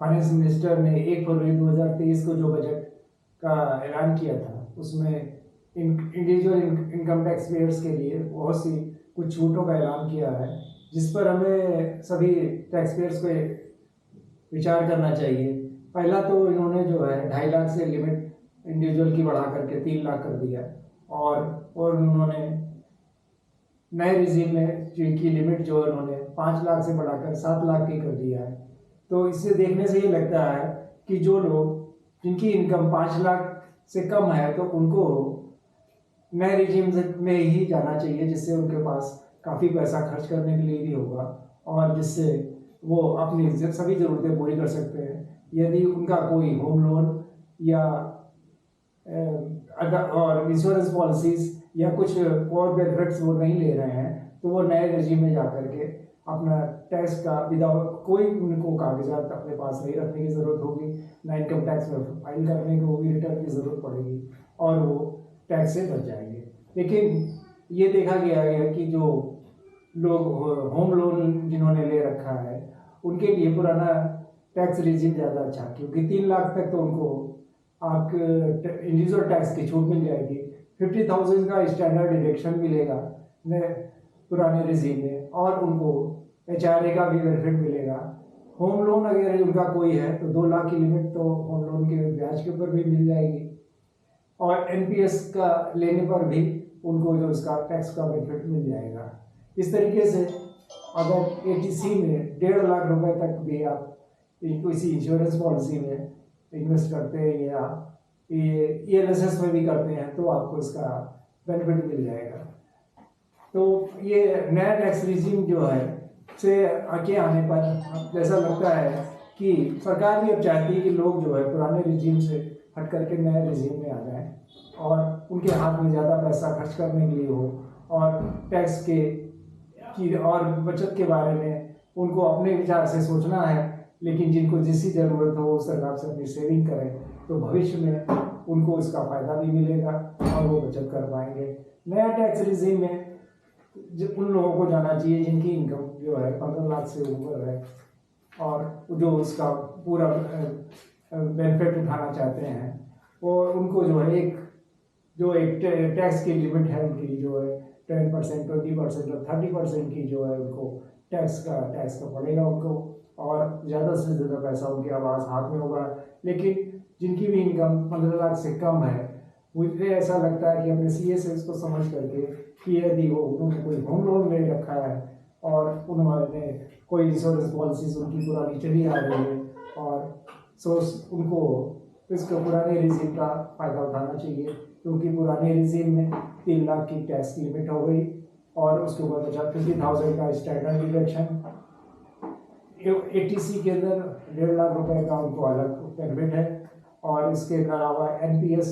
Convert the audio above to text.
Finance minister ने 1 फरवरी 2023 को जो बजट का ऐलान किया था, उसमें इंडिविजुअल इनकम टैक्स पेयर्स के लिए बहुत सी कुछ छूटों का ऐलान किया है, जिस पर हमें सभी टैक्स पेयर्स को विचार करना चाहिए। पहला तो इन्होंने जो है 2.5 लाख से लिमिट इंडिविजुअल की बढ़ा करके 3 लाख कर दिया, और उन्होंने नए रिजीम में की लिमिट जो उन्होंने 5 लाख से बढ़ाकर 7 लाख की कर दिया है। तो इससे देखने से ये लगता है कि जो लोग जिनकी इनकम 5 लाख से कम है, तो उनको नए रिजीम में ही जाना चाहिए, जिससे उनके पास काफ़ी पैसा खर्च करने के लिए भी होगा और जिससे वो अपनी सभी ज़रूरतें पूरी कर सकते हैं। यदि उनका कोई होम लोन या और इंश्योरेंस पॉलिसीज़ या कुछ और बेनिफिट्स वो नहीं ले रहे हैं, तो वो नए रेजिम में जाकर के अपना टैक्स का विदाउट कोई उनको कागजात अपने पास नहीं रखने की ज़रूरत होगी, ना इनकम टैक्स में फाइल करने को भी रिटर्न की ज़रूरत पड़ेगी और वो टैक्स से बच जाएंगे। लेकिन ये देखा गया है कि जो लोग होम लोन जिन्होंने ले रखा है, उनके लिए पुराना टैक्स रेजिम ज़्यादा अच्छा, क्योंकि 3 लाख तक तो उनको आप इंडिविजुअल टैक्स की छूट मिल जाएगी। 50,000 का स्टैंडर्ड डिडक्शन मिलेगा पुराने रेजिम में, और उनको HRA का भी बेनिफिट मिलेगा। होम लोन अगर उनका कोई है तो 2 लाख की लिमिट तो होम लोन के ब्याज के ऊपर भी मिल जाएगी, और NPS का लेने पर भी उनको जो उसका टैक्स का बेनिफिट मिल जाएगा। इस तरीके से अगर ATC में 1.5 लाख रुपए तक भी आप किसी इंश्योरेंस पॉलिसी में इन्वेस्ट करते हैं या ELSS में भी करते हैं, तो आपको इसका बेनिफिट मिल जाएगा। तो ये नया टैक्स रिजीम जो है से आगे आने पर ऐसा लगता है कि सरकार भी अब चाहती है कि लोग जो है पुराने रिजीम से हट करके नए रिजीम में आ जाएं और उनके हाथ में ज़्यादा पैसा खर्च करने के लिए हो, और टैक्स की और बचत के बारे में उनको अपने विचार से सोचना है। लेकिन जिनको जिसकी ज़रूरत हो उस हिसाब से अपनी सेविंग करें, तो भविष्य में उनको इसका फ़ायदा भी मिलेगा और वो बचत कर पाएंगे। नया टैक्स रिजीम में उन लोगों को जाना चाहिए जिनकी इनकम जो है 15 लाख से ऊपर है और जो उसका पूरा बेनिफिट उठाना चाहते हैं, और उनको जो है एक टैक्स की लिमिट है उनकी जो है 10%, 20% और 30% की जो है उनको टैक्स का पड़ेगा उनको, और ज़्यादा से ज़्यादा पैसा उनके आवास हाथ में होगा। लेकिन जिनकी भी इनकम 15 लाख से कम है, मुझे ऐसा लगता है कि अपने CA से इसको समझ करके कि यदि उन्होंने कोई होम लोन ले रखा है और उन्होंने कोई इंश्योरेंस पॉलिसीज उनकी पुरानी चली आ रही है, और उनको इसको पुराने रिजीम का फ़ायदा उठाना चाहिए, क्योंकि पुराने रिजीम में 3 लाख की टैक्स की लिमिट हो गई और उसके बाद अच्छा 50,000 का स्टैंडर्ड डिडक्शन। ATC के अंदर 1.5 लाख रुपए का उनको अलग बेनिफिट है, और इसके अलावा NPS